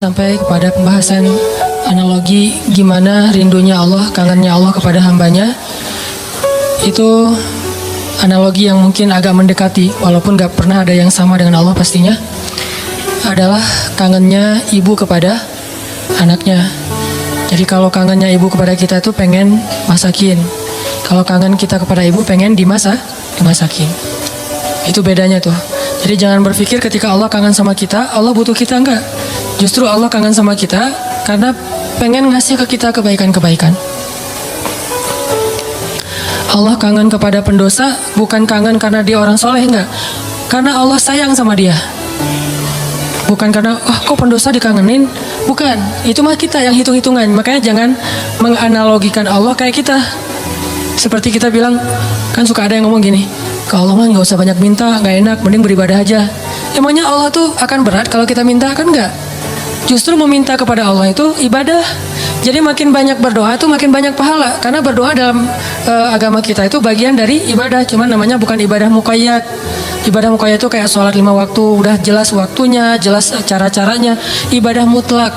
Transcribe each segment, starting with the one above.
Sampai kepada pembahasan analogi gimana rindunya Allah, kangennya Allah kepada hambanya. Itu analogi yang mungkin agak mendekati, walaupun gak pernah ada yang sama dengan Allah pastinya. Adalah kangennya ibu kepada anaknya. Jadi kalau kangennya ibu kepada kita itu pengen masakin. Kalau kangen kita kepada ibu pengen dimasakin. Itu bedanya tuh. Jadi jangan berpikir ketika Allah kangen sama kita, Allah butuh kita, enggak. Justru Allah kangen sama kita karena pengen ngasih ke kita kebaikan-kebaikan. Allah kangen kepada pendosa bukan kangen karena dia orang soleh, enggak. Karena Allah sayang sama dia. Bukan karena, kok pendosa dikangenin. Bukan, itu mah kita yang hitung-hitungan. Makanya jangan menganalogikan Allah kayak kita. Seperti kita bilang, kan suka ada yang ngomong gini, ke Allah mah gak usah banyak minta, gak enak, mending beribadah aja. Emangnya Allah tuh akan berat kalau kita minta? Kan enggak. Justru meminta kepada Allah itu ibadah. Jadi makin banyak berdoa itu makin banyak pahala. Karena berdoa dalam agama kita itu bagian dari ibadah. Cuman namanya bukan ibadah muqayyad. Ibadah muqayyad itu kayak sholat 5 waktu, udah jelas waktunya, jelas cara-caranya. Ibadah mutlak,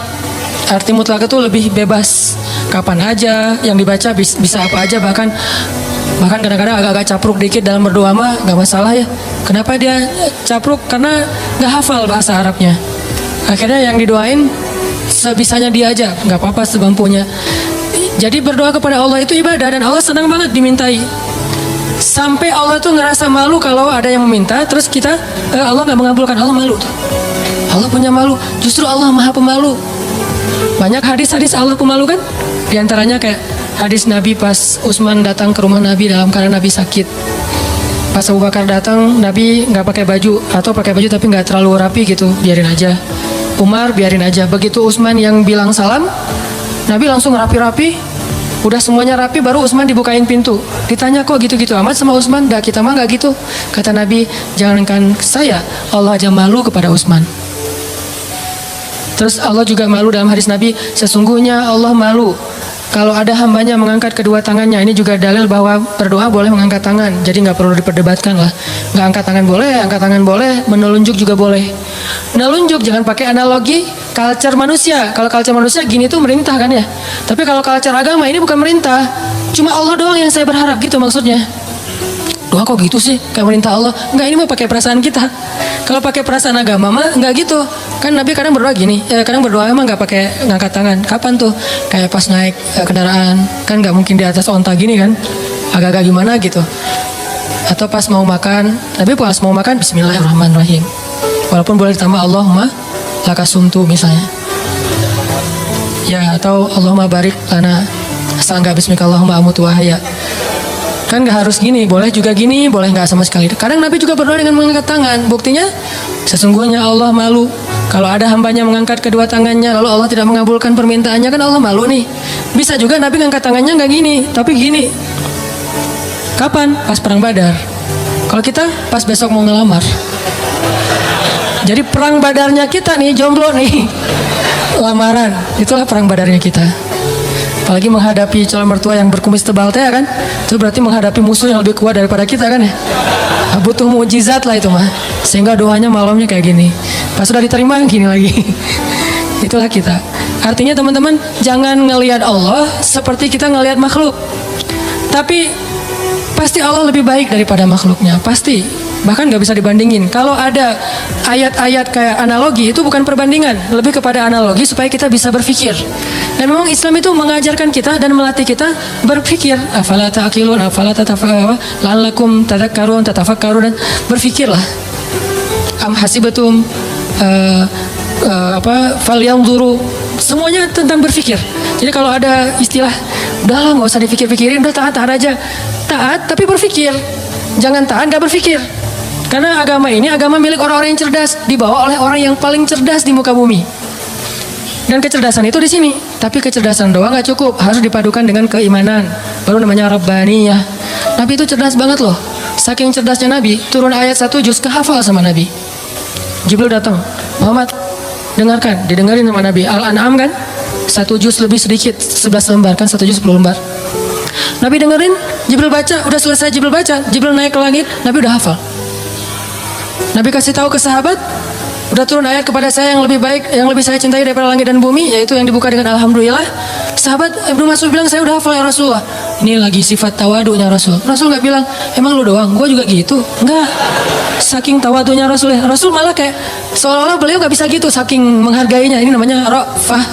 arti mutlak itu lebih bebas. Kapan aja yang dibaca bisa apa aja, bahkan kadang-kadang agak-agak capruk dikit dalam berdoa mah gak masalah ya. Kenapa dia capruk? Karena gak hafal bahasa Arabnya. Akhirnya yang didoain sebisanya dia aja, gak apa-apa sebampunya. Jadi berdoa kepada Allah itu ibadah, dan Allah senang banget dimintai. Sampai Allah tuh ngerasa malu kalau ada yang meminta, terus kita Allah gak mengabulkan. Allah malu tuh. Allah punya malu. Justru Allah maha pemalu. Banyak hadis-hadis Allah pemalu kan. Di antaranya kayak hadis Nabi pas Utsman datang ke rumah Nabi dalam keadaan Nabi sakit. Pas Abu Bakar datang, Nabi nggak pakai baju atau pakai baju tapi nggak terlalu rapi gitu, biarin aja. Umar biarin aja. Begitu Utsman yang bilang salam, Nabi langsung rapi-rapi. Udah semuanya rapi, baru Utsman dibukain pintu. Ditanya kok gitu-gitu amat sama Utsman? Dah, kita mah nggak gitu. Kata Nabi, jangankan saya, Allah aja malu kepada Utsman. Terus Allah juga malu dalam hadis Nabi, sesungguhnya Allah malu kalau ada hambanya mengangkat kedua tangannya. Ini juga dalil bahwa berdoa boleh mengangkat tangan. Jadi nggak perlu diperdebatkan lah. Nggak angkat tangan boleh, angkat tangan boleh, menelunjuk juga boleh. Menelunjuk jangan pakai analogi culture manusia. Kalau culture manusia gini tuh merintah kan ya. Tapi kalau culture agama ini bukan merintah. Cuma Allah doang yang saya berharap gitu maksudnya. Doa kok gitu sih kayak merintah Allah? Enggak, ini mah pakai perasaan kita. Kalau pakai perasaan agama mah enggak gitu. Kan Nabi kadang berdoa gini, kadang berdoa emang enggak pakai ngangkat tangan. Kapan tuh? Kayak pas naik kendaraan, kan enggak mungkin di atas onta gini kan? Agak-agak gimana gitu. Atau pas mau makan, tapi pas mau makan Bismillahirrahmanirrahim. Walaupun boleh ditambah Allahumma lakasumtu misalnya. Ya, atau Allahumma barik lana. Asal enggak Bismillahirrahmanirrahim amutu wahaya. Kan gak harus gini, boleh juga gini, boleh gak sama sekali. Kadang Nabi juga berdoa dengan mengangkat tangan. Buktinya, sesungguhnya Allah malu kalau ada hambanya mengangkat kedua tangannya, lalu Allah tidak mengabulkan permintaannya, kan Allah malu nih. Bisa juga Nabi ngangkat tangannya gak gini, tapi gini. Kapan? Pas perang Badar. Kalau kita pas besok mau ngelamar. Jadi perang Badarnya kita nih, jomblo nih, lamaran. Itulah perang Badarnya kita. Apalagi menghadapi calon mertua yang berkumis tebal teh kan, itu berarti menghadapi musuh yang lebih kuat daripada kita kan ya. Butuh mukjizat lah itu mah, sehingga doanya malamnya kayak gini. Pas sudah diterima gini lagi. Itulah kita. Artinya teman-teman, jangan ngelihat Allah seperti kita ngelihat makhluk. Tapi pasti Allah lebih baik daripada makhluknya, pasti. Bahkan gak bisa dibandingin. Kalau ada ayat-ayat kayak analogi, itu bukan perbandingan, lebih kepada analogi supaya kita bisa berpikir. Dan memang Islam itu mengajarkan kita dan melatih kita berpikir. Afala ta'qilun, afala la'allakum tadhakkarun, tatafakkarun, dan berpikirlah. Am hasibatum falyanzuru. Semuanya tentang berpikir. Jadi kalau ada istilah, udahlah gak usah dipikir-pikirin, udah taat aja. Taat tapi berpikir. Jangan taat gak berpikir. Karena agama ini agama milik orang-orang yang cerdas, dibawa oleh orang yang paling cerdas di muka bumi. Dan kecerdasan itu di sini. Tapi kecerdasan doang gak cukup, harus dipadukan dengan keimanan. Baru namanya Rabbaniyah. Nabi itu cerdas banget loh. Saking cerdasnya Nabi, turun ayat 1 juz kehafal sama Nabi. Jibril datang, Muhammad dengarkan, didengarin sama Nabi. Al-An'am kan 1 juz lebih sedikit, 11 lembar kan, 1 juz 10 lembar. Nabi dengerin, Jibril baca, udah selesai Jibril baca, Jibril naik ke langit, Nabi udah hafal. Nabi kasih tahu ke sahabat, Udah turun ayat kepada saya yang lebih baik, yang lebih saya cintai daripada langit dan bumi, yaitu yang dibuka dengan alhamdulillah. Sahabat Ibnu Mas'ud bilang, saya udah hafal ya Rasulullah. Ini lagi sifat tawadunya Rasul. Rasul nggak bilang, emang lu doang, gue juga gitu. Enggak. Saking tawadunya Rasul, Rasul malah kayak seolah-olah beliau nggak bisa gitu, saking menghargainya. Ini namanya ra'fah.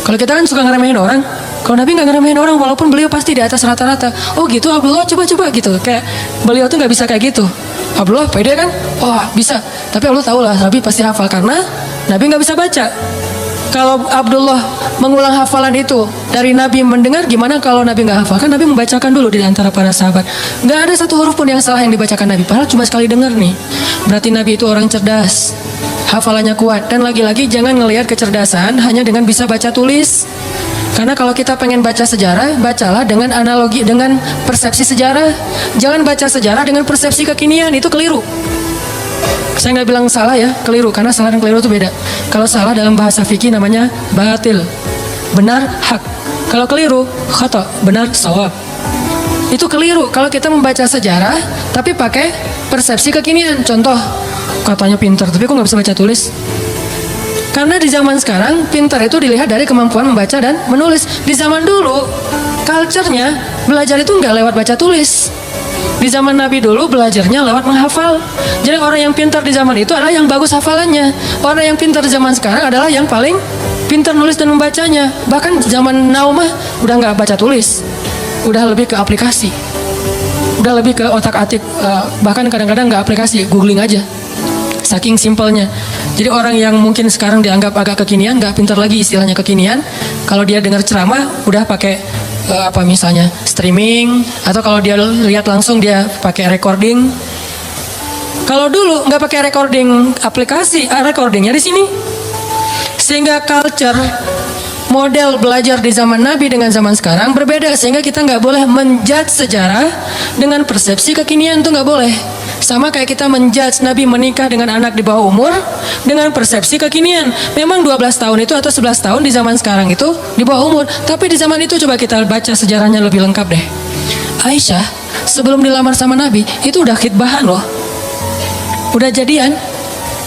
Kalau kita kan suka ngeremehin orang, kalau Nabi nggak ngeremehin orang, walaupun beliau pasti di atas rata-rata. Oh gitu Abdullah, coba-coba gitu. Kayak beliau tuh nggak bisa kayak gitu. Abdullah pede kan? Oh bisa. Tapi Allah tahu lah, Nabi pasti hafal karena Nabi nggak bisa baca. Kalau Abdullah mengulang hafalan itu dari Nabi mendengar, gimana kalau Nabi nggak hafal? Kan Nabi membacakan dulu di antara para sahabat. Nggak ada satu huruf pun yang salah yang dibacakan Nabi. Padahal cuma sekali dengar nih. Berarti Nabi itu orang cerdas, hafalannya kuat. Dan lagi-lagi jangan ngelihat kecerdasan hanya dengan bisa baca tulis. Karena kalau kita pengen baca sejarah, bacalah dengan analogi, dengan persepsi sejarah. Jangan baca sejarah dengan persepsi kekinian, itu keliru. Saya nggak bilang salah ya, keliru. Karena salah dan keliru itu beda. Kalau salah dalam bahasa fikih namanya batil, benar hak. Kalau keliru, khata, benar shawab. Itu keliru kalau kita membaca sejarah tapi pakai persepsi kekinian. Contoh, katanya pintar, tapi kok nggak bisa baca tulis? Karena di zaman sekarang pintar itu dilihat dari kemampuan membaca dan menulis. Di zaman dulu, culture-nya belajar itu nggak lewat baca tulis. Di zaman Nabi dulu belajarnya lewat menghafal. Jadi orang yang pintar di zaman itu adalah yang bagus hafalannya. Orang yang pintar di zaman sekarang adalah yang paling pintar nulis dan membacanya. Bahkan zaman now mah udah nggak baca tulis, udah lebih ke aplikasi, udah lebih ke otak-atik. Bahkan kadang-kadang nggak aplikasi, googling aja. Saking simpelnya. Jadi orang yang mungkin sekarang dianggap agak kekinian, nggak pintar lagi istilahnya kekinian. Kalau dia dengar ceramah, udah pakai apa misalnya streaming, atau kalau dia lihat langsung dia pakai recording. Kalau dulu nggak pakai recording aplikasi, recordingnya di sini. Sehingga culture model belajar di zaman Nabi dengan zaman sekarang berbeda, sehingga kita nggak boleh menjudge sejarah dengan persepsi kekinian, tuh nggak boleh. Sama kayak kita menjudge Nabi menikah dengan anak di bawah umur dengan persepsi kekinian. Memang 12 tahun itu atau 11 tahun di zaman sekarang itu di bawah umur. Tapi di zaman itu coba kita baca sejarahnya lebih lengkap deh. Aisyah sebelum dilamar sama Nabi itu udah khitbahan loh. Udah jadian.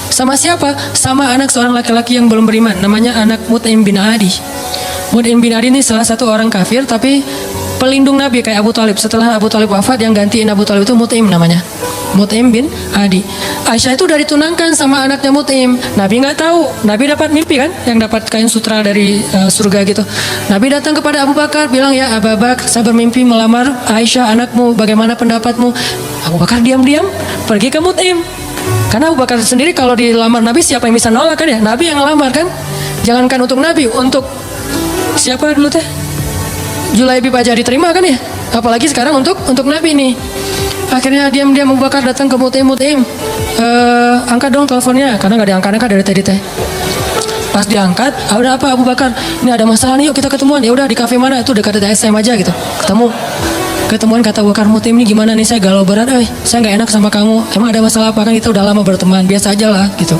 Sama siapa? Sama anak seorang laki-laki yang belum beriman. Namanya anak Mut'im bin Adi. Mut'im bin Adi ini salah satu orang kafir tapi pelindung Nabi kayak Abu Talib. Setelah Abu Talib wafat, yang gantiin Abu Talib itu Mut'im namanya. Mut'im bin Adi. Aisyah itu udah ditunangkan sama anaknya Mut'im. Nabi nggak tahu. Nabi dapat mimpi kan, yang dapat kain sutra dari surga gitu. Nabi datang kepada Abu Bakar, bilang, ya Abu Bakar, saya bermimpi melamar Aisyah anakmu. Bagaimana pendapatmu? Abu Bakar diam-diam pergi ke Mut'im. Karena Abu Bakar sendiri kalau dilamar Nabi, siapa yang bisa nolak kan ya? Nabi yang ngelamar kan. Jangankan untuk Nabi, untuk siapa dulu teh? Julaibib aja diterima kan ya? Apalagi sekarang untuk Nabi nih. Akhirnya diam-diam Abu Bakar datang ke Mut'im. Angkat dong teleponnya, karena nggak diangkat dari tadi teh. Pas diangkat, ada apa Abu Bakar? Ini ada masalah nih, yuk kita ketemuan. Ya udah di kafe mana? Itu dekat SM aja gitu. Ketemuan, kata Abu Bakar, Mut'im ini gimana nih, saya galau berat, saya nggak enak sama kamu. Emang ada masalah apa? Kan kita udah lama berteman, biasa aja lah gitu.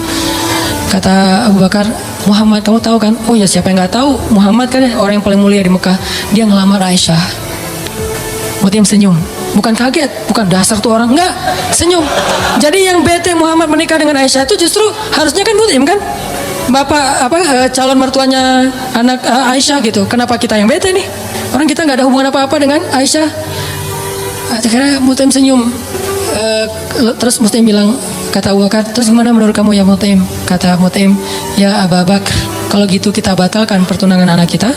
Kata Abu Bakar, Muhammad kamu tahu kan? Oh ya, siapa yang nggak tahu? Muhammad kan orang yang paling mulia di Mekah. Dia ngelamar Aisyah. Mut'im senyum. Bukan kaget, bukan dasar tuh orang, enggak, senyum. Jadi yang bete Muhammad menikah dengan Aisyah itu justru harusnya kan Mut'im kan? Bapak calon mertuanya anak Aisyah gitu. Kenapa kita yang bete nih? Orang kita nggak ada hubungan apa-apa dengan Aisyah. Akhirnya Mut'im senyum. Terus Mut'im bilang, kata Abu Bakar, terus gimana menurut kamu ya Mut'im? Kata Mut'im, ya Abu Bakar, kalau gitu kita batalkan pertunangan anak kita.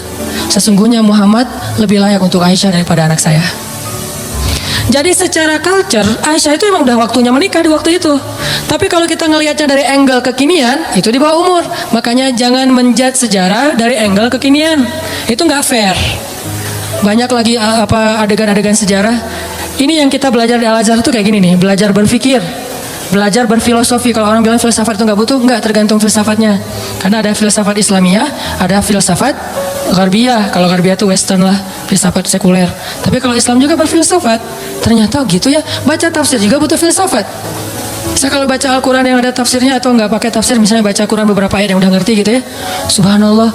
Sesungguhnya Muhammad lebih layak untuk Aisyah daripada anak saya. Jadi secara culture, Aisyah itu emang udah waktunya menikah di waktu itu. Tapi kalau kita ngelihatnya dari angle kekinian, itu di bawah umur. Makanya jangan menjudge sejarah dari angle kekinian. Itu nggak fair. Banyak lagi adegan-adegan sejarah. Ini yang kita belajar di Al-Azhar itu kayak gini nih, belajar berpikir, belajar berfilosofi. Kalau orang bilang filsafat itu nggak butuh, nggak, tergantung filsafatnya. Karena ada filsafat Islamiyah, ada filsafat Gharbiyah. Kalau Gharbiyah itu Western lah, filsafat sekuler. Tapi kalau Islam juga berfilsafat. Ternyata gitu ya, baca tafsir juga butuh filsafat. Saya kalau baca Al-Quran yang ada tafsirnya atau nggak pakai tafsir, misalnya baca Quran beberapa ayat yang udah ngerti gitu ya, subhanallah,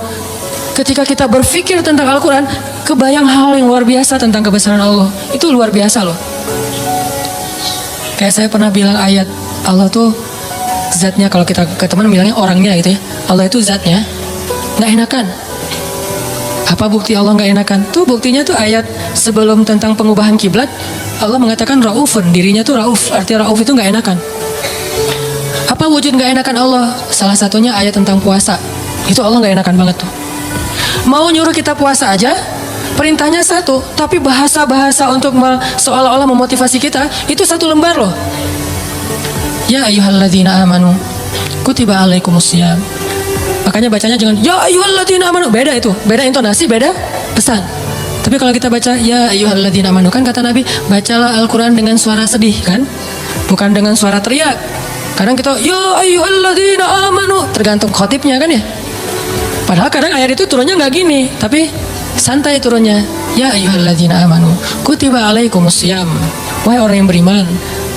ketika kita berpikir tentang Al-Quran, kebayang hal yang luar biasa tentang kebesaran Allah. Itu luar biasa loh. Kayak saya pernah bilang ayat Allah tuh zatnya, kalau kita ke teman bilangnya orangnya gitu ya. Allah itu zatnya nggak enakan. Apa bukti Allah nggak enakan? Tuh buktinya tuh ayat sebelum tentang pengubahan kiblat, Allah mengatakan raufun, dirinya tuh rauf, artinya rauf itu nggak enakan. Apa wujud nggak enakan Allah? Salah satunya ayat tentang puasa. Itu Allah nggak enakan banget tuh. Mau nyuruh kita puasa aja, perintahnya satu, tapi bahasa-bahasa untuk seolah-olah memotivasi kita itu satu lembar loh. Ya ayyuhalladzina amanu kutiba alaikumusiyam. Makanya bacanya jangan ya ayyuhalladzina amanu, beda itu, beda intonasi, beda pesan. Tapi kalau kita baca ya ayyuhalladzina amanu, kan kata Nabi, bacalah Al-Quran dengan suara sedih kan, bukan dengan suara teriak. Kadang kita ya ayyuhalladzina amanu, tergantung khotibnya kan ya. Padahal kadang ayat itu turunnya nggak gini, tapi santai turunnya. Ya ayyuhalladzina amanu kutiba alaikumusiyam. Wahai orang yang beriman,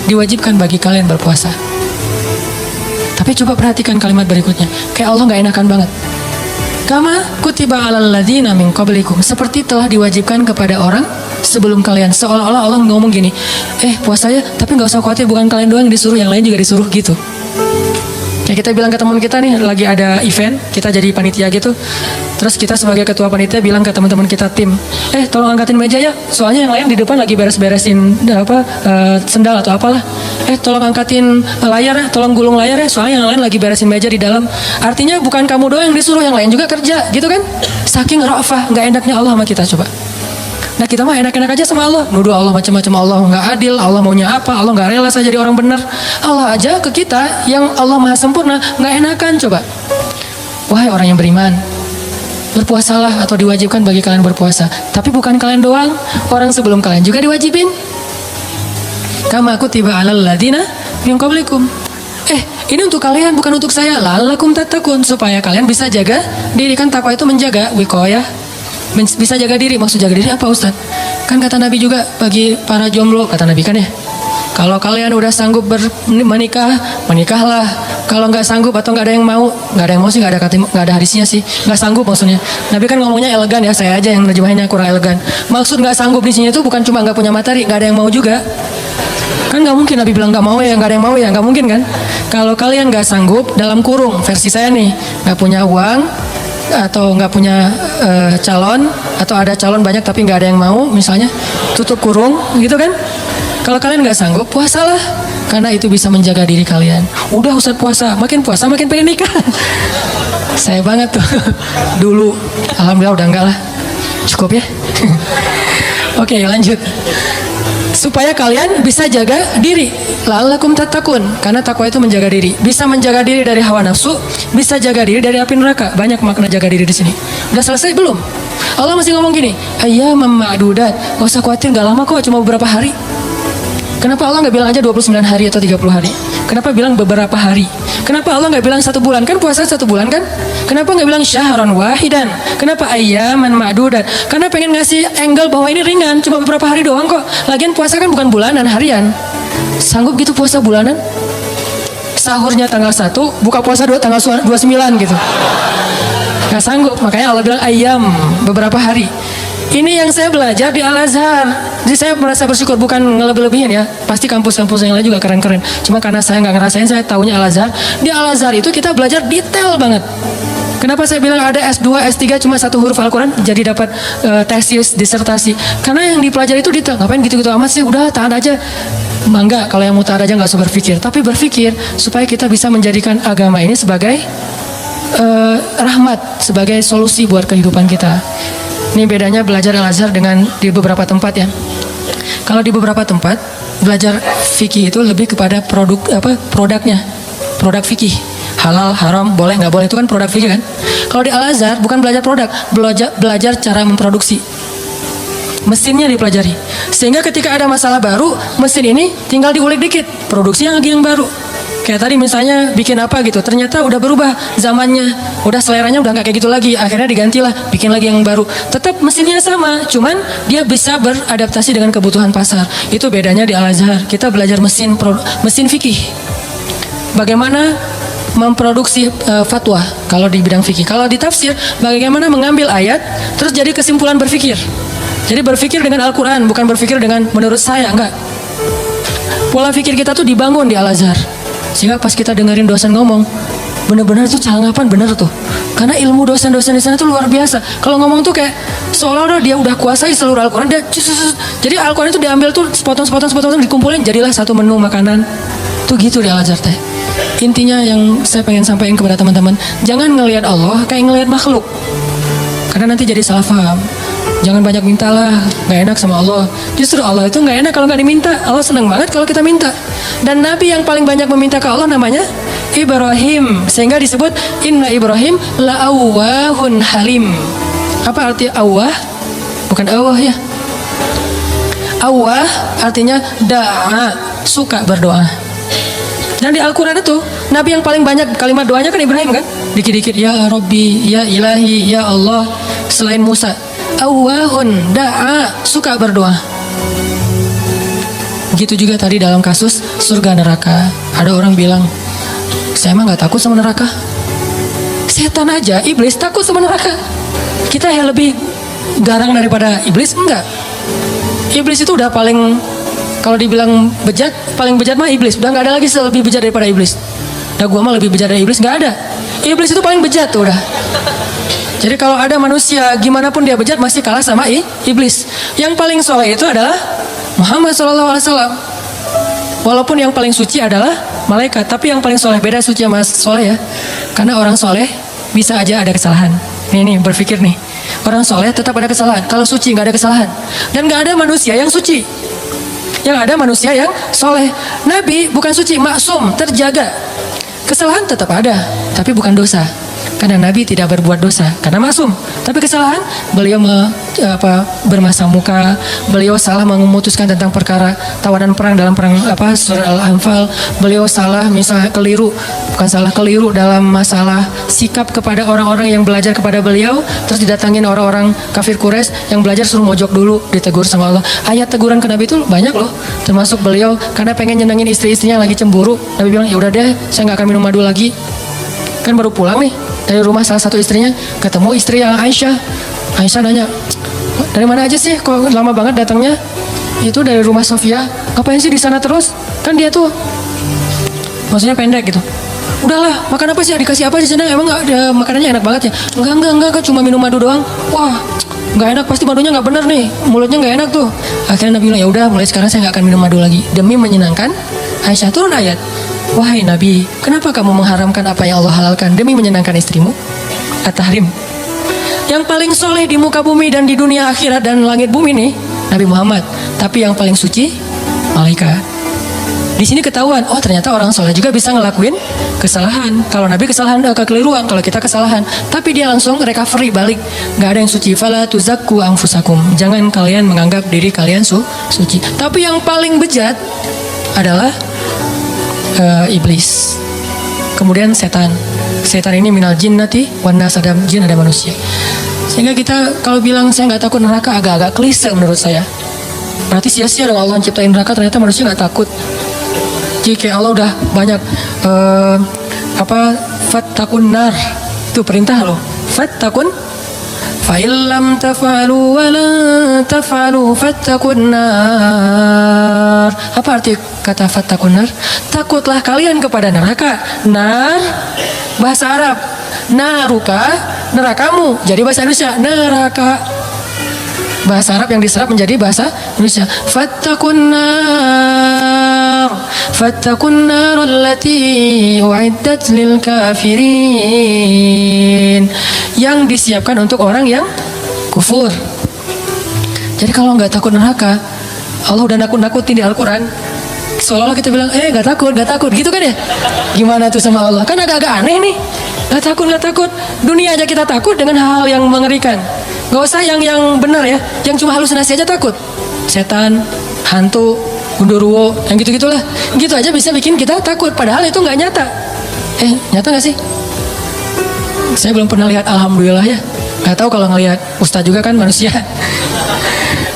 diwajibkan bagi kalian berpuasa. Tapi coba perhatikan kalimat berikutnya, kayak Allah nggak enakan banget. Kama kutiba alal ladzina min qablikum, seperti telah diwajibkan kepada orang sebelum kalian. Seolah-olah Allah ngomong gini, puasa ya, tapi nggak usah khawatir, bukan kalian doang yang disuruh, yang lain juga disuruh gitu. Kayak kita bilang ke teman kita nih, lagi ada event, kita jadi panitia gitu. Terus kita sebagai ketua panitia bilang ke teman-teman kita tim, tolong angkatin meja ya, soalnya yang lain di depan lagi beres-beresin sendal atau apalah. Tolong angkatin layar ya, tolong gulung layar ya, soalnya yang lain lagi beresin meja di dalam. Artinya bukan kamu doang yang disuruh, yang lain juga kerja, gitu kan? Saking ra'fah, nggak enaknya Allah sama kita, coba. Nah kita mah enak-enak aja sama Allah, nuduh Allah macam-macam, Allah nggak adil, Allah maunya apa, Allah nggak rela saya jadi orang benar. Allah aja ke kita yang Allah maha sempurna nggak enakan, coba. Wahai orang yang beriman, berpuasalah atau diwajibkan bagi kalian berpuasa. Tapi bukan kalian doang, orang sebelum kalian juga diwajibin. Kama kutiba alal ladzina min qablikum. Ini untuk kalian, bukan untuk saya. La'allakum tattaqun, supaya kalian bisa jaga diri. Kan takwa itu menjaga, wiqayah. Bisa jaga diri, maksud jaga diri apa Ustaz? Kan kata Nabi juga bagi para jomblo, kata Nabi kan ya, kalau kalian udah sanggup menikah, menikahlah. Kalau nggak sanggup atau nggak ada yang mau sih, nggak ada hadisnya sih, nggak sanggup maksudnya. Nabi kan ngomongnya elegan ya, saya aja yang nerjemahinnya kurang elegan. Maksud nggak sanggup di sini itu bukan cuma nggak punya materi, nggak ada yang mau juga. Kan nggak mungkin Nabi bilang nggak mau ya, nggak ada yang mau ya, nggak mungkin kan? Kalau kalian nggak sanggup, dalam kurung versi saya nih, nggak punya uang atau nggak punya calon, atau ada calon banyak tapi nggak ada yang mau, misalnya tutup kurung gitu kan. Kalau kalian nggak sanggup, puasalah, karena itu bisa menjaga diri kalian. Udah Ustaz puasa makin pengen nikah. Saya banget tuh dulu, alhamdulillah udah enggak lah, cukup ya. Oke, lanjut. Supaya kalian bisa jaga diri, la'allakum tattaqun, karena takwa itu menjaga diri. Bisa menjaga diri dari hawa nafsu, bisa jaga diri dari api neraka. Banyak makna jaga diri di sini. Udah selesai belum? Allah masih ngomong gini, ayyamam ma'dudat, gak usah khawatir, gak lama kok, cuma beberapa hari. Kenapa Allah nggak bilang aja 29 hari atau 30 hari? Kenapa bilang beberapa hari? Kenapa Allah nggak bilang 1 bulan? Kan puasa 1 bulan kan? Kenapa nggak bilang syahran wahidan? Kenapa ayyaman ma'dudat? Karena pengen ngasih angle bahwa ini ringan, cuma beberapa hari doang kok. Lagian puasa kan bukan bulanan, harian. Sanggup gitu puasa bulanan? Sahurnya tanggal 1, buka puasa tanggal 29 gitu. Nggak sanggup, makanya Allah bilang ayyam, beberapa hari. Ini yang saya belajar di Al-Azhar. Jadi saya merasa bersyukur, bukan ngelebih-lebihin ya. Pasti kampus-kampus yang lain juga keren-keren. Cuma karena saya nggak ngerasain, saya taunya Al-Azhar. Di Al-Azhar itu kita belajar detail banget. Kenapa saya bilang ada S2, S3 cuma 1 huruf Al-Quran jadi dapat tesis, disertasi? Karena yang dipelajari itu detail. Ngapain gitu-gitu amat sih? Udah tahan aja. Mangga, kalau yang mau tahan aja nggak usah berpikir. Tapi berpikir supaya kita bisa menjadikan agama ini sebagai rahmat, sebagai solusi buat kehidupan kita. Ini bedanya belajar Al-Azhar dengan di beberapa tempat ya. Kalau di beberapa tempat belajar fikih itu lebih kepada produknya, produk fikih, halal, haram, boleh nggak boleh, itu kan produk fikih kan. Kalau di Al-Azhar bukan belajar produk, belajar cara memproduksi. Mesinnya dipelajari. Sehingga ketika ada masalah baru, mesin ini tinggal diulik dikit, produksi yang lagi yang baru. Kayak tadi misalnya bikin apa gitu, ternyata udah berubah zamannya, udah seleranya udah nggak kayak gitu lagi, akhirnya digantilah, bikin lagi yang baru. Tetap mesinnya sama, cuman dia bisa beradaptasi dengan kebutuhan pasar. Itu bedanya di Al-Azhar. Kita belajar mesin fikih. Bagaimana memproduksi fatwa kalau di bidang fikih. Kalau di tafsir, bagaimana mengambil ayat terus jadi kesimpulan berfikir. Jadi berfikir dengan Al-Quran, bukan berfikir dengan menurut saya, enggak. Pola fikir kita tuh dibangun di Al-Azhar. Sehingga pas kita dengerin dosen ngomong, bener-bener tuh calangapan bener tuh. Karena ilmu dosen-dosen di sana tuh luar biasa. Kalau ngomong tuh kayak seolah-olah dia udah kuasai seluruh Al-Quran. Jadi Al-Quran itu diambil tuh sepotong-sepotong dikumpulin jadilah satu menu makanan. Tuh gitu di Al-Azhar teh. Intinya yang saya pengen sampaikan kepada teman-teman, jangan ngelihat Allah kayak ngelihat makhluk. Karena nanti jadi salah paham. Jangan banyak mintalah, nggak enak sama Allah. Justru Allah itu nggak enak kalau nggak diminta. Allah senang banget kalau kita minta. Dan Nabi yang paling banyak meminta ke Allah namanya Ibrahim. Sehingga disebut Inna Ibrahim la'awwahun halim. Apa arti awah? Bukan awah ya. Awah artinya da'a, suka berdoa. Dan di Al-Quran itu Nabi yang paling banyak kalimat doanya kan Ibrahim kan. Dikit-dikit ya Rabbi, ya Ilahi, ya Allah. Selain Musa, awahun da'a, suka berdoa. Begitu juga tadi dalam kasus surga neraka. Ada orang bilang, saya mah gak takut sama neraka. Setan aja, iblis takut sama neraka. Kita yang lebih garang daripada iblis? Enggak. Iblis itu udah paling, kalau dibilang bejat, paling bejat mah iblis. Udah gak ada lagi lebih bejat daripada iblis. Nah gua mah lebih bejat dari iblis, gak ada. Iblis itu paling bejat tuh udah. Jadi kalau ada manusia gimana pun dia bejat masih kalah sama iblis. Yang paling soleh itu adalah Muhammad SAW. Walaupun yang paling suci adalah malaikat, tapi yang paling soleh, beda suci sama soleh ya. Karena orang soleh bisa aja ada kesalahan. Nih berpikir nih, orang soleh tetap ada kesalahan. Kalau suci nggak ada kesalahan. Dan nggak ada manusia yang suci. Yang ada manusia yang soleh. Nabi bukan suci, maksum, terjaga. Kesalahan tetap ada, tapi bukan dosa. Karena Nabi tidak berbuat dosa, karena maksum. Tapi kesalahan, beliau bermasam muka, beliau salah memutuskan tentang perkara tawanan perang dalam perang surah Al-Anfal. Beliau salah misalnya keliru dalam masalah sikap kepada orang-orang yang belajar kepada beliau. Terus didatangin orang-orang kafir Quraisy yang belajar suruh mojok dulu, ditegur sama Allah. Ayat teguran ke Nabi itu banyak loh. Termasuk beliau karena pengen nyenengin istri-istrinya lagi cemburu. Nabi bilang, ya udah deh, saya nggak akan minum madu lagi. Kan baru pulang nih dari rumah salah satu istrinya, ketemu istri yang Aisyah. Aisyah nanya, dari mana aja sih kok lama banget datangnya? Itu dari rumah Sofia. Ngapain sih di sana terus? Kan dia tuh maksudnya pendek gitu. Udahlah, makan apa sih? Dikasih apa di sana? Emang nggak ada makanannya enak banget ya? Enggak, cuma minum madu doang. Wah, nggak enak, pasti madunya nggak bener nih, mulutnya nggak enak tuh. Akhirnya Nabi bilang, ya udah, mulai sekarang saya nggak akan minum madu lagi demi menyenangkan Aisyah. Turun ayat, wahai Nabi, kenapa kamu mengharamkan apa yang Allah halalkan demi menyenangkan istrimu? At-Tahrim. Yang paling soleh di muka bumi dan di dunia akhirat dan langit bumi nih Nabi Muhammad. Tapi yang paling suci malaikat. Di sini ketahuan, oh ternyata orang soleh juga bisa ngelakuin kesalahan. Kalau Nabi kesalahan, kekeliruan. Kalau kita kesalahan, tapi dia langsung recovery balik. Gak ada yang suci. Fala tuzakku anfusakum. Jangan kalian menganggap diri kalian suci. Tapi yang paling bejat adalah iblis. Kemudian setan. Setan ini minal jinnati wan nas, ada jin ada manusia. Sehingga kita kalau bilang saya nggak takut neraka agak-agak klise menurut saya. Berarti sia-sia dong Allah ciptain neraka, ternyata manusia nggak takut. Jika Allah udah banyak fattakun nar, itu perintah loh. Fattakun fa'illam taf'alu wa la taf'alu fattakun nar. Apa arti kata fattakun nar? Takutlah kalian kepada neraka. Nar bahasa Arab, naruka nerakamu, jadi bahasa Indonesia neraka. Bahasa Arab yang diserap menjadi bahasa Indonesia. Fattakun nar allati u'iddat lil kafirin, yang disiapkan untuk orang yang kufur. Jadi kalau nggak takut neraka, Allah udah nakut-nakutin di Al-Quran. Seolah-olah kita bilang, gak takut gitu kan ya. Gimana tuh sama Allah? Kan agak-agak aneh nih. Gak takut. Dunia aja kita takut dengan hal-hal yang mengerikan. Gak usah yang benar ya, yang cuma halusinasi aja takut. Setan, hantu, gundurwo, yang gitu-gitulah. Gitu aja bisa bikin kita takut, padahal itu gak nyata. Nyata gak sih? Saya belum pernah lihat, alhamdulillah ya. Gak tahu kalau ngelihat ustaz juga kan manusia.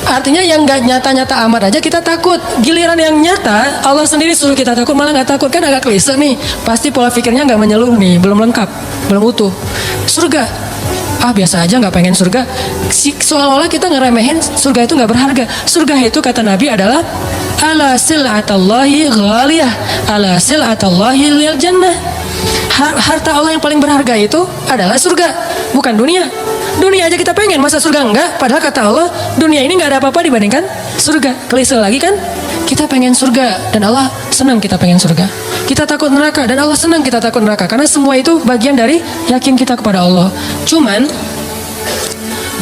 Artinya yang gak nyata-nyata amat aja kita takut. Giliran yang nyata, Allah sendiri suruh kita takut malah gak takut. Kan agak klise nih. Pasti pola pikirnya gak menyeluruh nih, belum lengkap, belum utuh. Surga, ah biasa aja, nggak pengen surga. Seolah-olah kita ngeremehin surga itu nggak berharga. Surga itu kata Nabi adalah ala sil'atallahi ghaliyah, ala sil'atallahi lil jannah. Harta Allah yang paling berharga itu adalah surga, bukan dunia. Dunia aja kita pengen, masa surga enggak? Padahal kata Allah, dunia ini nggak ada apa-apa dibandingkan surga. Klise lagi kan? Kita pengen surga dan Allah senang kita pengen surga. Kita takut neraka dan Allah senang kita takut neraka. Karena semua itu bagian dari yakin kita kepada Allah. Cuman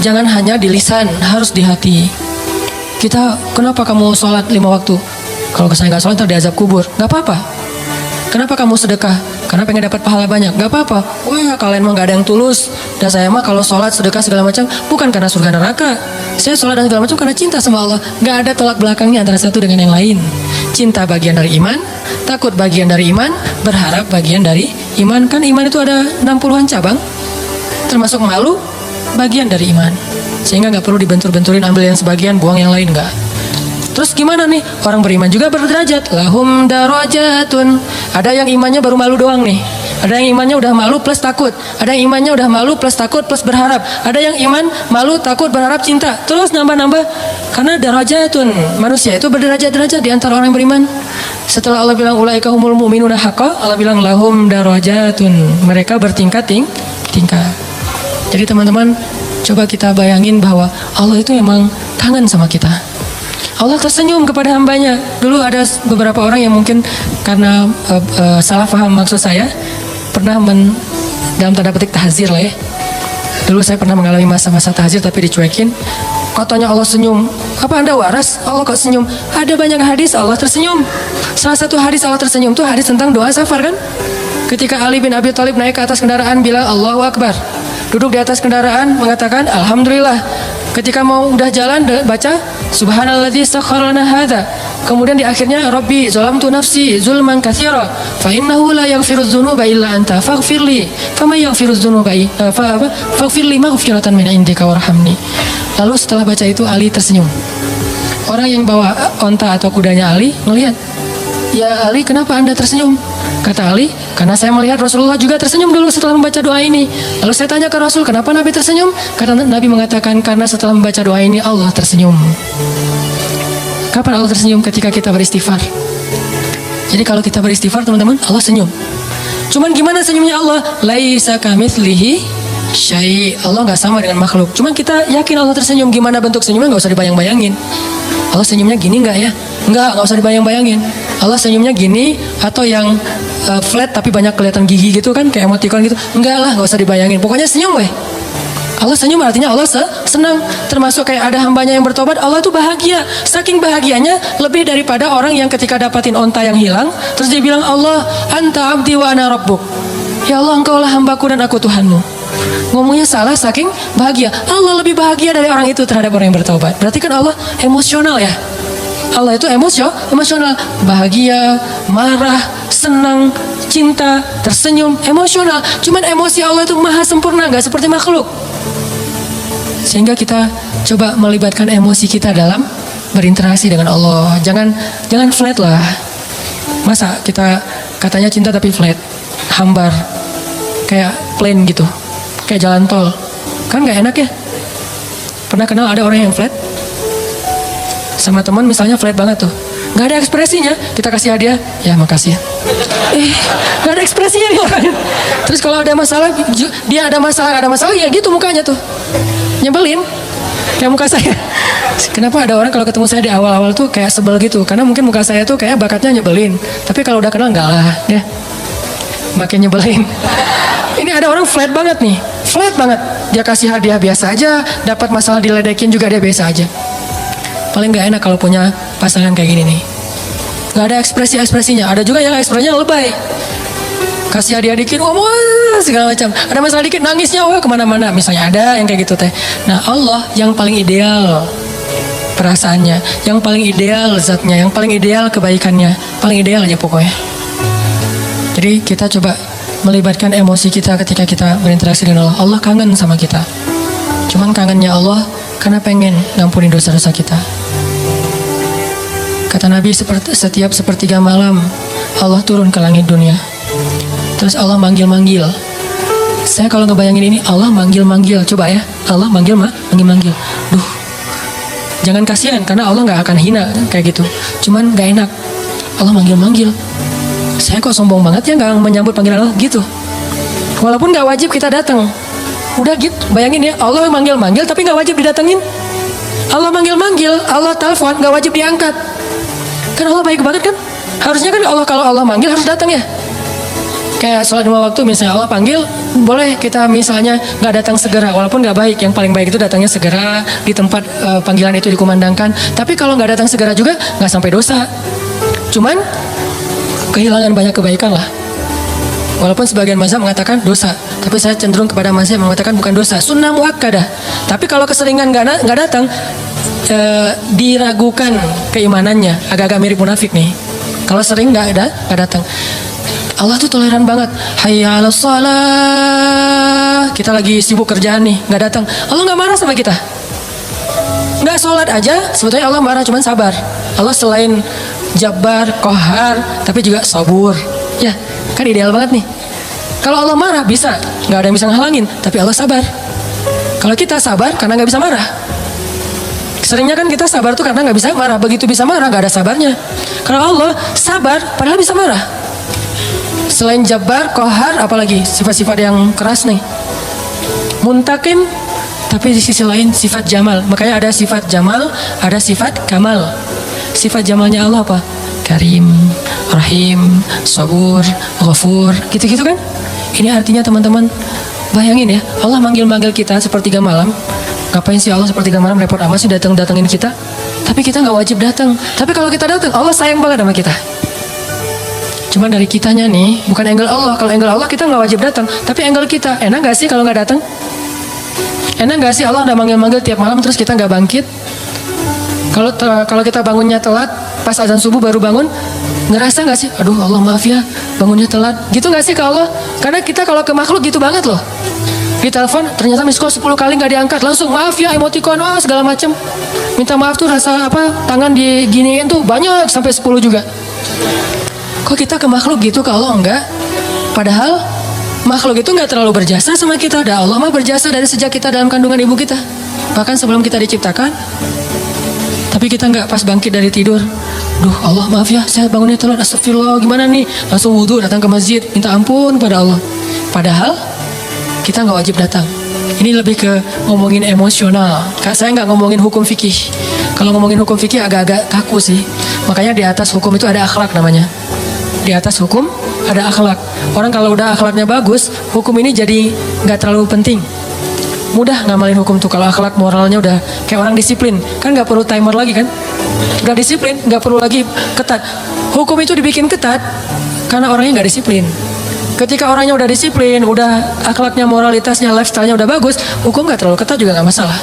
jangan hanya di lisan, harus di hati. Kita, kenapa kamu sholat 5 waktu? Kalau saya nggak sholat, ntar diazab kubur. Nggak apa-apa. Kenapa kamu sedekah? Karena pengen dapat pahala banyak. Gak apa-apa. Wah, kalian mah gak ada yang tulus. Dan saya mah kalau sholat, sedekah segala macam bukan karena surga neraka. Saya sholat dan segala macam karena cinta sama Allah. Gak ada tolak belakangnya antara satu dengan yang lain. Cinta bagian dari iman, takut bagian dari iman, berharap bagian dari iman. Kan iman itu ada 60-an cabang, termasuk malu bagian dari iman. Sehingga gak perlu dibentur-benturin, ambil yang sebagian, buang yang lain. Gak. Terus gimana nih? Orang beriman juga berderajat. Lahum darajatun. Ada yang imannya baru malu doang nih. Ada yang imannya udah malu plus takut. Ada yang imannya udah malu plus takut plus berharap. Ada yang iman malu, takut, berharap, cinta. Terus nambah-nambah. Karena darajatun. Manusia itu berderajat-derajat di antara orang yang beriman. Setelah Allah bilang ulaika humul mu'minuna haqqa, Allah bilang lahum darajatun. Mereka bertingkat-tingkat. Jadi teman-teman, coba kita bayangin bahwa Allah itu emang kangen sama kita. Allah tersenyum kepada hambanya. Dulu ada beberapa orang yang mungkin karena salah paham maksud saya, pernah dalam tanda petik tahzir lah ya. Dulu saya pernah mengalami masa-masa tahzir tapi dicuekin. Katanya Allah senyum. Apa Anda waras? Allah kok senyum? Ada banyak hadis Allah tersenyum. Salah satu hadis Allah tersenyum itu hadis tentang doa safar kan? Ketika Ali bin Abi Thalib naik ke atas kendaraan bilang Allahu Akbar. Duduk di atas kendaraan mengatakan Alhamdulillah. Ketika mau udah jalan baca Subhanalladzi sakhkhara lana hadza. Kemudian di akhirnya Rabbi zalamtu nafsi zulman katsira fa innahu la yaghfirudz dzunuba illa anta faghfirli faman yaghfirudz dzunuba faghfirli maghfiratan min indika warhamni. Lalu setelah baca itu Ali tersenyum. Orang yang bawa onta atau kudanya Ali melihat, "Ya Ali, kenapa Anda tersenyum?" Kata Ali, "Karena saya melihat Rasulullah juga tersenyum dulu setelah membaca doa ini." Lalu saya tanya ke Rasul, "Kenapa Nabi tersenyum?" Kata Nabi mengatakan, "Karena setelah membaca doa ini Allah tersenyum." Kapan Allah tersenyum? Ketika kita beristighfar. Jadi kalau kita beristighfar teman-teman, Allah senyum. Cuman gimana senyumnya Allah? Laisa kamitslihi syai'. Allah nggak sama dengan makhluk. Cuman kita yakin Allah tersenyum. Gimana bentuk senyumnya nggak usah dibayang-bayangin. Allah senyumnya gini nggak ya? Nggak usah dibayang-bayangin. Allah senyumnya gini atau yang flat tapi banyak kelihatan gigi gitu kan, kayak emoticon gitu. Enggak lah, nggak usah dibayangin. Pokoknya senyum weh. Allah senyum artinya Allah senang. Termasuk kayak ada hambanya yang bertobat, Allah tuh bahagia. Saking bahagianya lebih daripada orang yang ketika dapatin onta yang hilang, terus dia bilang Allah anta abdi wa ana rabbuk. Ya Allah, engkaulah hambaku dan aku Tuhanmu. Ngomongnya salah saking bahagia. Allah lebih bahagia dari orang itu terhadap orang yang bertobat. Berarti kan Allah emosional ya. Allah itu emosional, bahagia, marah, senang, cinta, tersenyum, emosional. Cuman emosi Allah itu maha sempurna, nggak seperti makhluk. Sehingga kita coba melibatkan emosi kita dalam berinteraksi dengan Allah. Jangan flat lah. Masa kita katanya cinta tapi flat, hambar, kayak plain gitu, kayak jalan tol, kan nggak enak ya. Pernah kenal ada orang yang flat? Sama teman misalnya flat banget tuh, nggak ada ekspresinya. Kita kasih hadiah, ya makasih ya. Nggak ada ekspresinya nih orang. Terus kalau ada masalah, dia ada masalah ya gitu mukanya tuh, nyebelin. Kayak muka saya. Kenapa ada orang kalau ketemu saya di awal-awal tuh kayak sebel gitu? Karena mungkin muka saya tuh kayak bakatnya nyebelin. Tapi kalau udah kenal enggak lah, ya. Makin nyebelin. Ini ada orang flat banget nih, flat banget. Dia kasih hadiah biasa aja, dapat masalah diledekin juga dia biasa aja. Paling nggak enak kalau punya pasangan kayak gini nih. Nggak ada ekspresi-ekspresinya. Ada juga yang ekspresinya lebay. Kasih hadiah dikit, segala macam. Ada masalah dikit, nangisnya, kemana-mana. Misalnya ada yang kayak gitu teh. Nah Allah yang paling ideal perasaannya, yang paling ideal zatnya, yang paling ideal kebaikannya, paling ideal aja pokoknya. Jadi kita coba melibatkan emosi kita ketika kita berinteraksi dengan Allah. Allah kangen sama kita. Cuman kangennya Allah karena pengen ngampuni dosa-dosa kita. Kata Nabi, setiap sepertiga malam Allah turun ke langit dunia. Terus Allah manggil-manggil Saya kalau ngebayangin ini, Allah manggil-manggil, coba ya, Allah manggil-manggil. Duh, jangan kasihan, karena Allah nggak akan hina kayak gitu. Cuman nggak enak, Allah manggil-manggil. Saya kok sombong banget ya nggak menyambut panggilan Allah gitu. Walaupun nggak wajib kita datang. Udah gitu, bayangin ya, Allah manggil-manggil tapi nggak wajib didatengin. Allah manggil-manggil, Allah telepon, nggak wajib diangkat. Kan Allah baik banget kan? Harusnya kan Allah, kalau Allah manggil harus datang ya. Kayak sholat 5 waktu misalnya Allah panggil, boleh kita misalnya nggak datang segera, walaupun nggak baik. Yang paling baik itu datangnya segera di tempat panggilan itu dikumandangkan. Tapi kalau nggak datang segera juga nggak sampai dosa. Cuman kehilangan banyak kebaikan lah. Walaupun sebagian mazhab mengatakan dosa, tapi saya cenderung kepada mazhab yang mengatakan bukan dosa, sunnah muakkadah. Tapi kalau keseringan nggak datang, diragukan keimanannya, agak-agak mirip munafik nih. Kalau sering nggak datang. Allah tuh toleran banget. Hayya 'alas shalah. Kita lagi sibuk kerjaan nih, nggak datang. Allah nggak marah sama kita. Nggak sholat aja, sebetulnya Allah marah, cuman sabar. Allah selain Jabbar, Qahar, tapi juga Sabur. Ya, kan ideal banget nih. Kalau Allah marah bisa, nggak ada yang bisa ngehalangin, tapi Allah sabar. Kalau kita sabar karena nggak bisa marah. Seringnya kan kita sabar tuh karena nggak bisa marah. Begitu bisa marah, nggak ada sabarnya. Kalau Allah sabar, padahal bisa marah. Selain Jabbar, Qahar, apalagi sifat-sifat yang keras nih. Muntakim, tapi di sisi lain sifat Jamal. Makanya ada sifat Jamal, ada sifat Kamal. Sifat Jamalnya Allah apa? Karim, Rahim, Sabur, Ghafur, gitu-gitu kan? Ini artinya teman-teman, bayangin ya, Allah manggil-manggil kita sepertiga malam. Ngapain sih Allah sepertiga malam repot amat sih datengin kita? Tapi kita nggak wajib datang. Tapi kalau kita datang, Allah sayang banget sama kita. Cuma dari kitanya nih, bukan angle Allah. Kalau angle Allah kita nggak wajib datang, tapi angle kita, enak nggak sih kalau nggak datang? Enak nggak sih Allah udah manggil-manggil tiap malam terus kita nggak bangkit? Kalau kita bangunnya telat, pas azan subuh baru bangun, ngerasa nggak sih? Aduh Allah maaf ya, bangunnya telat. Gitu nggak sih ke Allah? Karena kita kalau ke makhluk gitu banget loh. Di telepon ternyata miss call 10 kali nggak diangkat, langsung maaf ya, emoticon, segala macem. Minta maaf tuh rasa apa? Tangan diginiin tuh banyak sampai 10 juga. Kok kita ke makhluk gitu, ke Allah enggak? Padahal makhluk itu enggak terlalu berjasa sama kita. Dan Allah mah berjasa dari sejak kita dalam kandungan ibu kita. Bahkan sebelum kita diciptakan. Tapi kita enggak pas bangkit dari tidur. Duh Allah maaf ya, saya bangunnya telat, astagfirullah, gimana nih? Langsung wudhu, datang ke masjid, minta ampun pada Allah. Padahal kita enggak wajib datang. Ini lebih ke ngomongin emosional. Saya nggak ngomongin hukum fikih. Kalau ngomongin hukum fikih agak-agak kaku sih. Makanya di atas hukum itu ada akhlak namanya. Di atas hukum ada akhlak. Orang kalau udah akhlaknya bagus, hukum ini jadi nggak terlalu penting. Mudah ngamalin hukum tuh kalau akhlak moralnya udah kayak orang disiplin. Kan nggak perlu timer lagi kan? Udah disiplin, nggak perlu lagi ketat. Hukum itu dibikin ketat karena orangnya nggak disiplin. Ketika orangnya udah disiplin, udah akhlaknya, moralitasnya, lifestyle-nya udah bagus, hukum nggak terlalu ketat juga nggak masalah.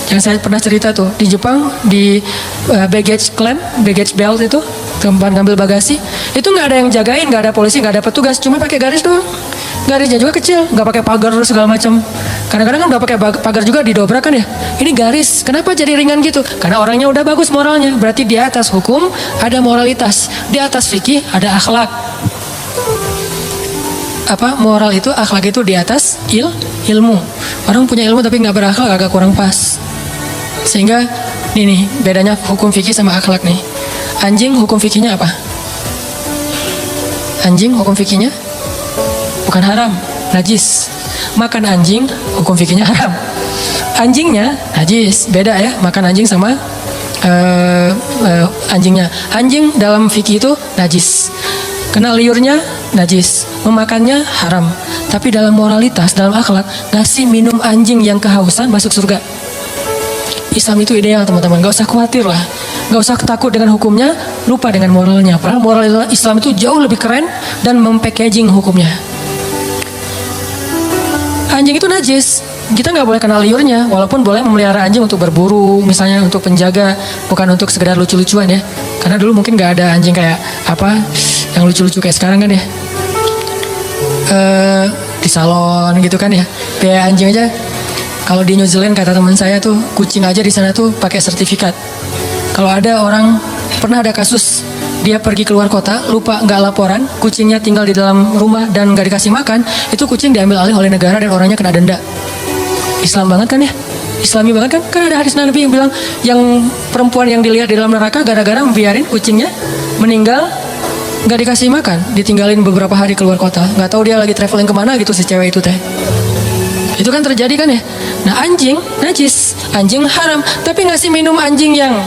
Yang saya pernah cerita tuh di Jepang di baggage claim, baggage belt itu tempat ngambil bagasi, itu nggak ada yang jagain, nggak ada polisi, nggak ada petugas, cuma pakai garis doang. Garisnya juga kecil, nggak pakai pagar segala macam. Kadang-kadang kan udah pakai pagar juga didobrak kan ya. Ini garis, kenapa jadi ringan gitu? Karena orangnya udah bagus moralnya. Berarti di atas hukum ada moralitas, di atas fikih ada akhlak. Apa moral itu, akhlak itu di atas ilmu. Orang punya ilmu tapi nggak berakhlak agak kurang pas. Sehingga ini nih bedanya hukum fikih sama akhlak nih. Anjing hukum fikihnya apa? Anjing hukum fikihnya bukan haram, najis. Makan anjing hukum fikihnya haram. Anjingnya najis, beda ya. Makan anjing sama anjingnya. Anjing dalam fikih itu najis. Kena liurnya najis, memakannya haram. Tapi dalam moralitas, dalam akhlak, ngasih minum anjing yang kehausan masuk surga. Islam itu ideal teman-teman, gak usah khawatir lah, gak usah takut dengan hukumnya, lupa dengan moralnya. Padahal moral Islam itu jauh lebih keren dan mempackaging hukumnya. Anjing itu najis, kita nggak boleh kenal liurnya, walaupun boleh memelihara anjing untuk berburu, misalnya untuk penjaga, bukan untuk sekedar lucu-lucuan ya. Karena dulu mungkin nggak ada anjing kayak apa yang lucu-lucu kayak sekarang kan ya. Di salon gitu kan ya, kayak anjing aja. Kalau di New Zealand kata teman saya tuh kucing aja di sana tuh pakai sertifikat. Kalau ada orang pernah ada kasus dia pergi keluar kota, lupa nggak laporan, kucingnya tinggal di dalam rumah dan nggak dikasih makan, itu kucing diambil alih oleh negara dan orangnya kena denda. Islam banget kan ya? Islami banget kan? Kan ada hadis Nabi yang bilang, yang perempuan yang dilihat di dalam neraka gara-gara membiarin kucingnya meninggal, nggak dikasih makan, ditinggalin beberapa hari keluar kota, nggak tahu dia lagi traveling kemana gitu si cewek itu teh. Itu kan terjadi kan ya? Nah, anjing najis, anjing haram, tapi ngasih minum anjing yang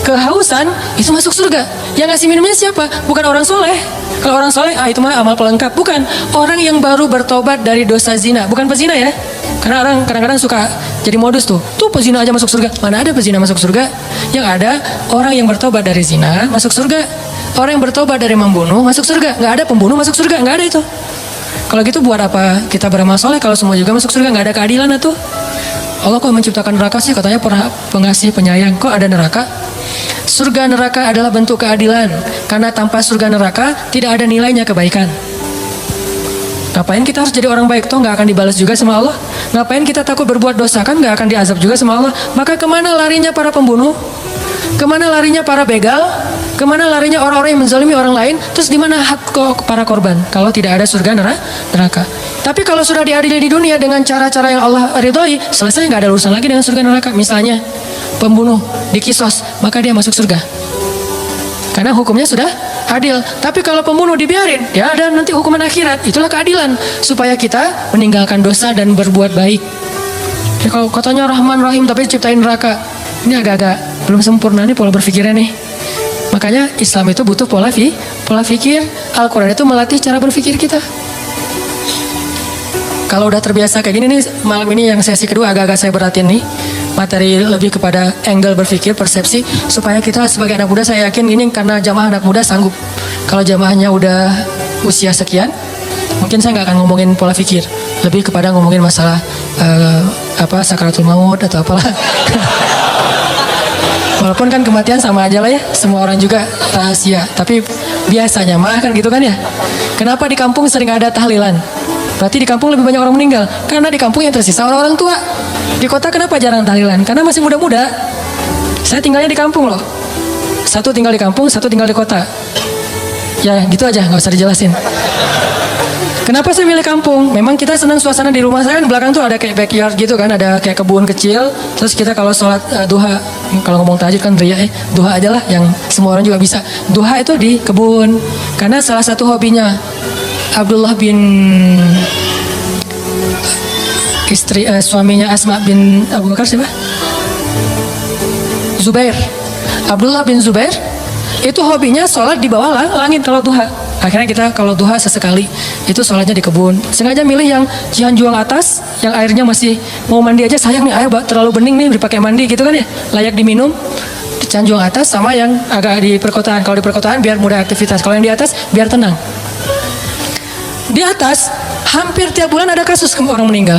kehausan itu masuk surga. Yang ngasih minumnya siapa? Bukan orang soleh. Kalau orang soleh, itu mah amal pelengkap. Bukan, orang yang baru bertobat dari dosa zina, bukan pezina ya. Karena orang kadang-kadang suka jadi modus tuh pezina aja masuk surga. Mana ada pezina masuk surga? Yang ada orang yang bertobat dari zina masuk surga. Orang yang bertobat dari membunuh masuk surga. Nggak ada pembunuh masuk surga, nggak ada itu. Kalau gitu buat apa kita beramal soleh kalau semua juga masuk surga? Nggak ada keadilan tuh. Allah kok menciptakan neraka sih? Katanya pengasih penyayang. Kok ada neraka? Surga neraka adalah bentuk keadilan. Karena tanpa surga neraka tidak ada nilainya kebaikan. Ngapain kita harus jadi orang baik? Toh nggak akan dibalas juga sama Allah. Ngapain kita takut berbuat dosa? Kan nggak akan diazab juga sama Allah. Maka kemana larinya para pembunuh? Kemana larinya para begal? Kemana larinya orang-orang yang menzalimi orang lain? Terus di mana hak para korban? Kalau tidak ada surga neraka. Tapi kalau sudah diadili di dunia dengan cara-cara yang Allah ridhoi, selesai, nggak ada urusan lagi dengan surga neraka. Misalnya pembunuh dikisos, maka dia masuk surga. Karena hukumnya sudah adil. Tapi kalau pembunuh dibiarin, ya ada nanti hukuman akhirat. Itulah keadilan, supaya kita meninggalkan dosa dan berbuat baik. Ya, kalau katanya Rahman Rahim tapi ciptain neraka, ini agak-agak belum sempurna nih pola berpikirnya nih. Makanya Islam itu butuh pola pikir. Al-Quran itu melatih cara berpikir kita. Kalau udah terbiasa kayak gini nih, malam ini yang sesi kedua agak-agak saya beratin nih. Materi lebih kepada angle berpikir, persepsi, supaya kita sebagai anak muda, saya yakin ini karena jamaah anak muda sanggup. Kalau jamaahnya udah usia sekian, mungkin saya nggak akan ngomongin pola pikir, lebih kepada ngomongin masalah sakaratul maut atau apalah. Walaupun kan kematian sama aja lah ya, semua orang juga rahasia. Tapi biasanya mah kan gitu kan ya. Kenapa di kampung sering ada tahlilan? Berarti di kampung lebih banyak orang meninggal. Karena di kampung yang tersisa orang-orang tua. Di kota kenapa jarang tahlilan? Karena masih muda-muda. Saya tinggalnya di kampung loh. Satu tinggal di kampung, satu tinggal di kota. Ya gitu aja, nggak usah dijelasin. Kenapa saya milih kampung? Memang kita senang suasana di rumah saya kan belakang tuh ada kayak backyard gitu kan, ada kayak kebun kecil. Terus kita kalau sholat duha, kalau ngomong tahajud kan ria duha aja lah yang semua orang juga bisa. Duha itu di kebun. Karena salah satu hobinya Abdullah bin suaminya Asma bin Abu Bakar siapa? Zubair. Abdullah bin Zubair itu hobinya sholat di bawah langit kalau duha. Akhirnya kita kalau duha sesekali itu sholatnya di kebun. Sengaja milih yang Cianjuang atas, yang airnya masih mau mandi aja sayang nih, air terlalu bening nih dipakai mandi gitu kan ya, layak diminum. Di Cianjuang atas sama yang agak di perkotaan. Kalau di perkotaan biar mudah aktivitas, kalau yang di atas biar tenang. Di atas hampir tiap bulan ada kasus orang meninggal.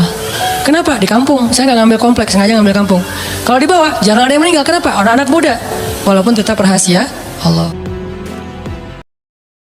Kenapa? Di kampung. Saya nggak ngambil kompleks, sengaja ngambil kampung. Kalau di bawah jarang ada yang meninggal. Kenapa? Orang anak muda. Walaupun tetap rahasia Allah.